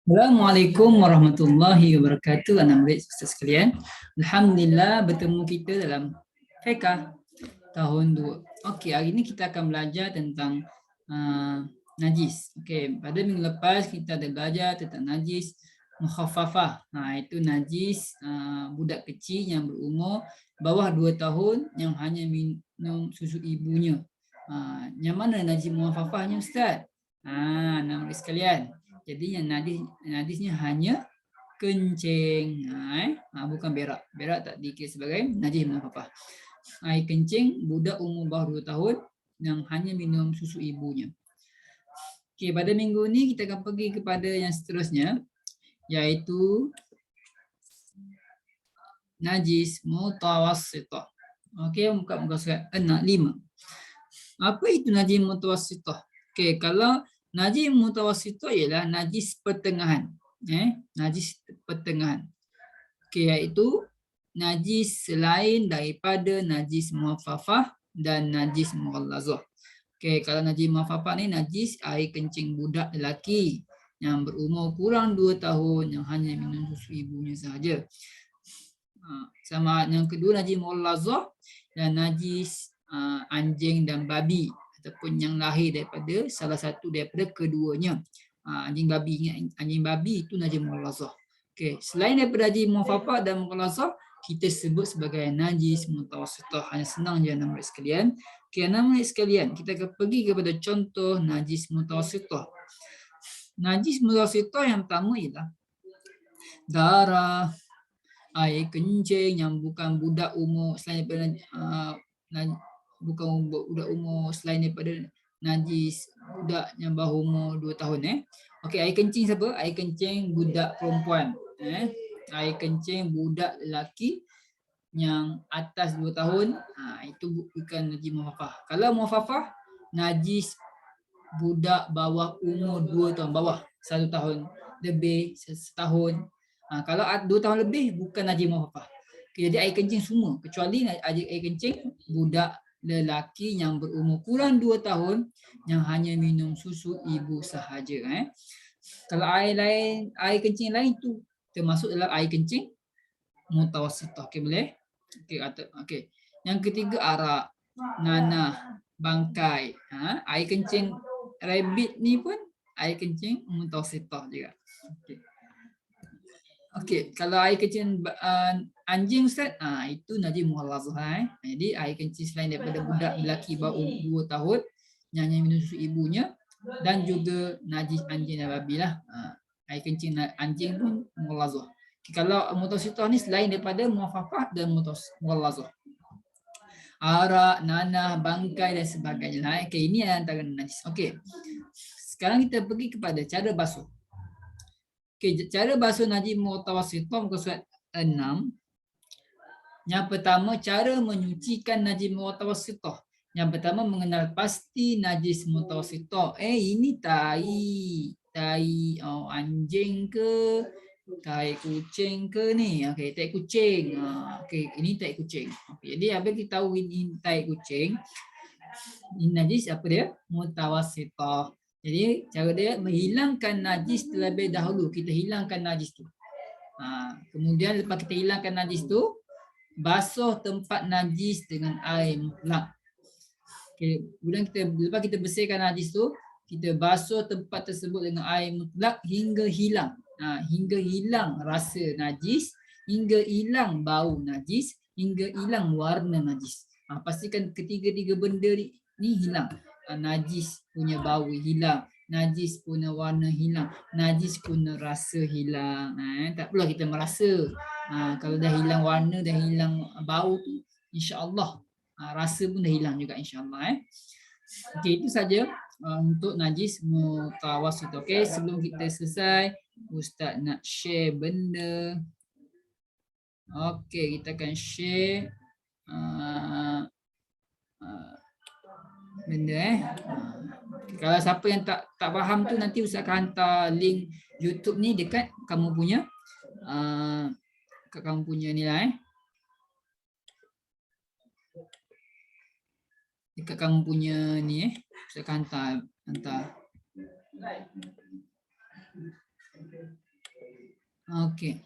Assalamualaikum warahmatullahi wabarakatuh. Anak-anak ustaz sekalian. Alhamdulillah bertemu kita dalam fiqh tahun 2. Okey, hari ini kita akan belajar tentang najis. Okey, pada minggu lepas kita ada belajar tentang najis mukhaffafah. Itu najis budak kecil yang berumur bawah 2 tahun yang hanya minum susu ibunya. Yang mana najis mukhaffafahnya ustaz? Anak-anak sekalian. Jadi yang najisnya hanya kencing, bukan berak. Berak tak dikira sebagai najis mukhaffafah. Air kencing budak umur bawah 2 tahun yang hanya minum susu ibunya. Okey, pada minggu ni kita akan pergi kepada yang seterusnya, iaitu najis mutawassithah. Okey, muka surat 5. Apa itu najis mutawassithah? Okey, kalau najis mutawassithah ialah najis pertengahan. Najis pertengahan. Okey, iaitu najis selain daripada najis mukhaffafah dan najis mughallazah. Okey, kalau najis mukhaffafah ni najis air kencing budak lelaki yang berumur kurang 2 tahun yang hanya minum susu ibunya sahaja. Sama yang kedua najis mughallazah dan najis anjing dan babi ataupun yang lahir daripada salah satu daripada keduanya. Anjing babi, ingat anjing babi itu najis mughallazah. Okey, selain daripada najis mukhaffafah dan mughallazah, kita sebut sebagai najis mutawassithah. Hanya senang je anak-anak sekalian. Okey, anak-anak sekalian, kita akan pergi kepada contoh najis mutawassithah. Najis mutawassithah yang pertama ialah darah, air kencing yang bukan budak umur selain daripada bukan budak umur selain daripada najis budak yang bawah umur 2 tahun. Okey, air kencing siapa? Air kencing budak perempuan. Air kencing budak lelaki yang atas 2 tahun, itu bukan najis mukhaffafah. Kalau mukhaffafah, najis budak bawah umur 2 tahun, bawah 1 tahun lebih, setahun. Kalau 2 tahun lebih bukan najis mukhaffafah. Okay, jadi air kencing semua kecuali air kencing budak lelaki yang berumur kurang 2 tahun yang hanya minum susu ibu sahaja. Kalau air kencing lain tu termasuk dalam air kencing mutawassithah. Okey, boleh? Okey. Yang ketiga arak, nanah, bangkai. Air kencing rabbit ni pun air kencing mutawassithah juga. Okey. Okey, kalau air kencing anjing ustaz, itu najis mughallazah. Jadi air kencing selain daripada budak lelaki bawah 2 tahun yang hanya minum susu ibunya dan juga najis anjing dan babi lah. Air kencing anjing pun mughallazah. Okay, kalau mutawassithah ni selain daripada mukhaffafah dan mughallazah. Arak, nanah, bangkai dan sebagainya. Okey, ini antara najis. Okey. Sekarang kita pergi kepada cara basuh. Okey, cara basuh najis mutawassithah muka surat 6. Yang pertama, cara menyucikan najis mutawassithah. Yang pertama, mengenal pasti najis mutawassithah. Ini tai anjing ke, tai kucing ke ni? Okey, tai kucing. Okey, ini tai kucing. Okey, jadi apabila kita tahu ini tai kucing, ini najis apa dia? Mutawassithah. Jadi cara dia menghilangkan najis terlebih dahulu. Kita hilangkan najis tu. Kemudian lepas kita hilangkan najis tu, basuh tempat najis dengan air mutlak. Okay. Kemudian lepas kita bersihkan najis tu, kita basuh tempat tersebut dengan air mutlak hingga hilang. Hingga hilang rasa najis, hingga hilang bau najis, hingga hilang warna najis. Pastikan ketiga-tiga benda ni hilang. Najis punya bau hilang, najis punya warna hilang, najis punya rasa hilang. Tak perlu kita merasa. Kalau dah hilang warna, dah hilang bau tu, insya-Allah rasa pun dah hilang juga insya-Allah. Okey, itu saja untuk najis mutawassithah. Okey, sebelum kita selesai, ustaz nak share benda. Okey, kita akan share benda. Kalau siapa yang tak faham tu, nanti ustaz akan hantar link YouTube ni dekat kamu punya ni lah. Dekat kamu punya ni ustaz akan hantar. Okey.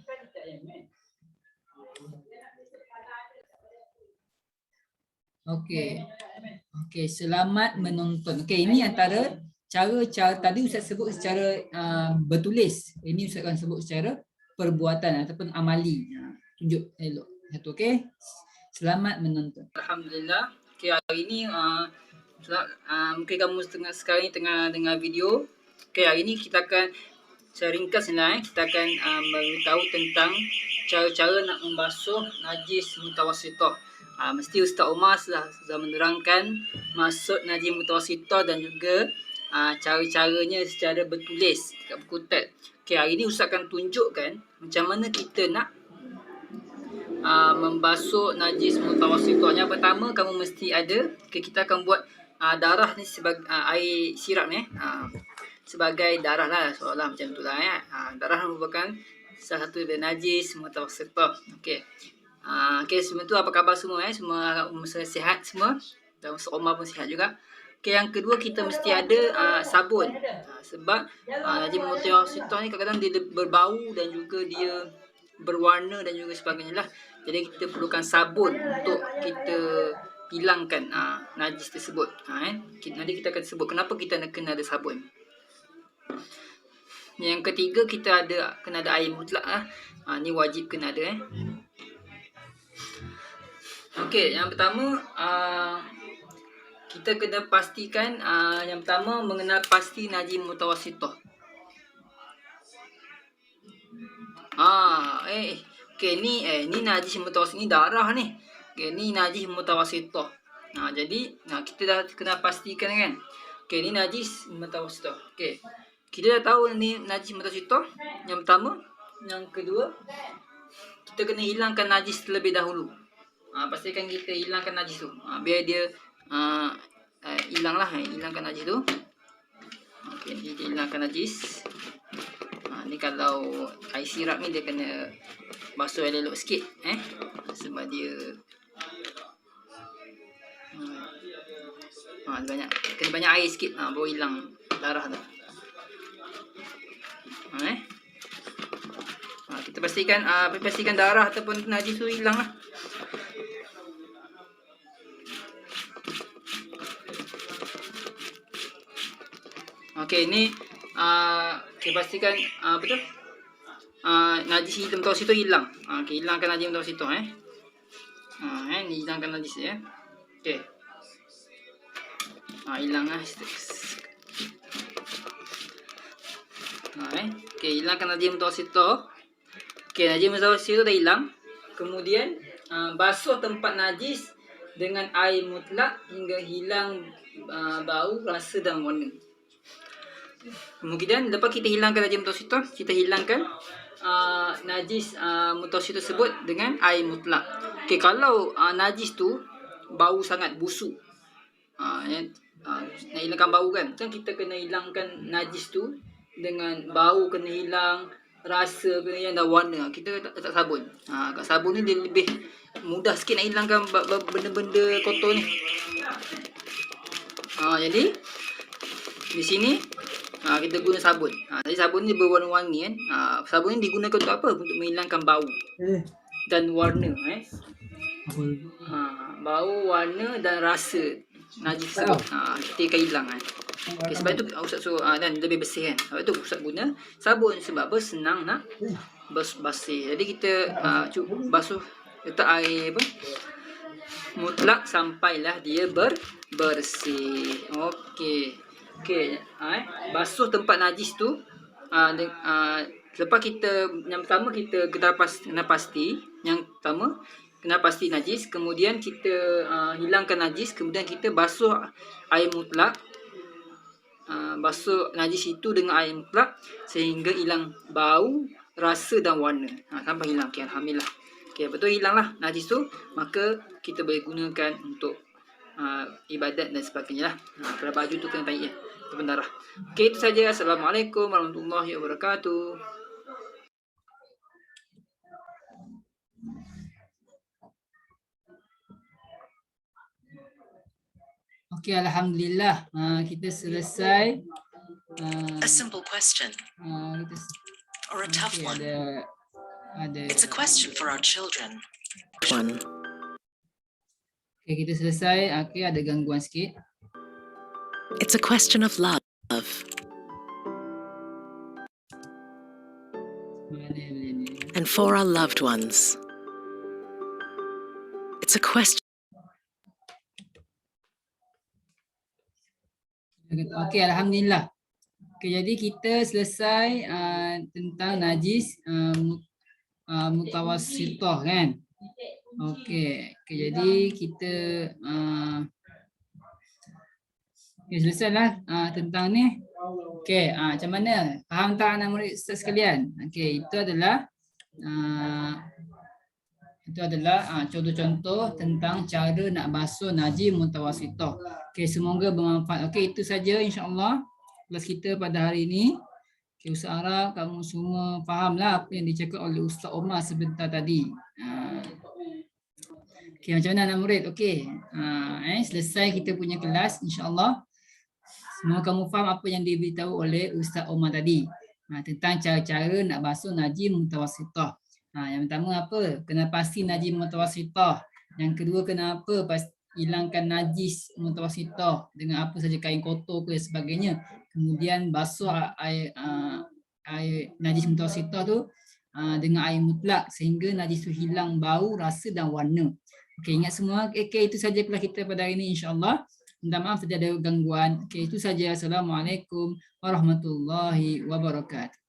Okey. Okey, selamat menonton. Okey, ini antara cara-cara tadi Ustaz sebut secara bertulis. Ini Ustaz akan sebut secara perbuatan ataupun amali. Tunjuk elok. Satu, okey. Selamat menonton. Alhamdulillah. Okey, hari ini mungkin kamu sekarang ni tengah dengar video. Okey, hari ini kita akan secara ringkaslah kita akan beritahu tentang cara-cara nak membasuh najis mutawassithah. Mesti Ustaz Omar sudah menerangkan maksud najis mutawassithah dan juga cara-caranya secara bertulis dekat buku teks. Okey, hari ini Ustaz akan tunjukkan macam mana kita nak membasuh najis mutawassithah. Yang pertama kamu mesti ada, kita akan buat darah ni sebagai air sirap ni sebagai darah lah, seolah macam tu lah ya. Darah merupakan salah satu dari najis mutawassithah. Okey. Okey, sebelum tu apa khabar semua semua sihat semua, dan Ustaz Omar pun sihat juga. Okey, yang kedua kita mesti ada sabun. Sebab najis mutawassithah ni kadang-kadang dia berbau dan juga dia berwarna dan juga sebagainya lah. Jadi kita perlukan sabun untuk kita hilangkan najis tersebut. Nanti kita akan sebut kenapa kita nak kena ada sabun. Yang ketiga kita kena ada air mutlak lah. Ni wajib kena ada Okey, yang pertama kita kena pastikan yang pertama mengenal pasti najis mutawassithah. Okey, ni najis mutawassithah, ni darah ni. Okey, ni najis mutawassithah. Jadi kita dah kena pastikan kan. Okey, ni najis mutawassithah. Okey. Kita dah tahu ni najis mutawassithah yang pertama. Yang kedua, kita kena hilangkan najis terlebih dahulu. Pastikan kita hilangkan najis tu. Biar dia hilangkan najis tu. Okey, kita hilangkan najis. Ni kalau air sirap ni dia kena basuh elok sikit sebab dia kena banyak air sikit baru hilang darah tu. Kita pastikan darah ataupun najis tu hilang lah. Okey, ni kita pastikan apa tu? Najis mutawassithah hilang. Okey, hilangkan najis mutawassithah ni hilangkan najis ya. Okey. Hilang lah. Okey, hilangkan najis mutawassithah. Okey, najis mutawassithah dah hilang. Kemudian basuh tempat najis dengan air mutlak hingga hilang bau, rasa dan warna. Kemudian lepas kita hilangkan najis mutawassithah, kita hilangkan najis mutawassithah tersebut dengan air mutlak. Okey, kalau najis tu bau sangat, busuk, nak hilangkan bau kan kita kena hilangkan najis tu dengan bau kena hilang, rasa kena hilang dan warna. Kita letak sabun. Kat sabun ni dia lebih mudah sikit nak hilangkan benda-benda kotor ni. Jadi di sini kita guna sabun. Jadi sabun ni berwarna-warni kan. Sabun ni digunakan untuk apa? Untuk menghilangkan bau dan warna bau, warna dan rasa najis tersebut. Kita akan hilang Okay, sebab tu Ustaz suruh dan lebih bersih kan. Sebab tu Ustaz guna sabun sebab apa? Senang nak bersih. Jadi kita basuh, letak air mutlak sampailah dia bersih. Okey. Basuh tempat najis tu. Lepas kita yang pertama kita kena pasti yang pertama kena pasti najis, kemudian kita hilangkan najis, kemudian kita basuh air mutlak. Basuh najis itu dengan air mutlak sehingga hilang bau, rasa dan warna. Sampai hilang. Okay, alhamdulillah. Okay, betul hilanglah najis tu, maka kita boleh gunakan untuk ibadat dan sebagainya lah. Pada baju tu kena tarik ataupun darah. Okay, itu saja. Assalamualaikum warahmatullahi wabarakatuh. Okey, alhamdulillah. Kita selesai. A simple question. or a tough Okey, one? ada. It's a question for our children. One. Okey, kita selesai. Okey, ada gangguan sikit. It's a question of love. Mana boleh ni? And for our loved ones. It's a question. Okey, alhamdulillah. Okey, jadi kita selesai tentang najis mutawassithah kan. Okey, jadi kita selesailah tentang ni. Okey, macam mana? Faham tak anak murid sekalian? Okey, itu adalah contoh-contoh tentang cara nak basuh najis mutawassithah. Okey, semoga bermanfaat. Okey, itu saja insya-Allah kelas kita pada hari ini. Okay, Ustaz harap kamu semua fahamlah apa yang dicakap oleh Ustaz Omar sebentar tadi. Okey, macam mana anak murid? Okey. Selesai kita punya kelas insya-Allah. Semua kamu faham apa yang diberitahu oleh Ustaz Omar tadi. Tentang cara-cara nak basuh najis mutawassithah. Yang pertama apa? Kena pasti najis mutawassithah. Yang kedua kena apa? Hilangkan najis mutawassithah dengan apa saja kain kotor ke sebagainya. Kemudian basuh air najis mutawassithah tu dengan air mutlak sehingga najis tu hilang bau, rasa dan warna. Okey, ingat semua. Okey, itu saja kelas kita pada hari ini insya-Allah. Minta maaf tidak ada gangguan. Okey, itu saja. Assalamualaikum warahmatullahi wabarakatuh.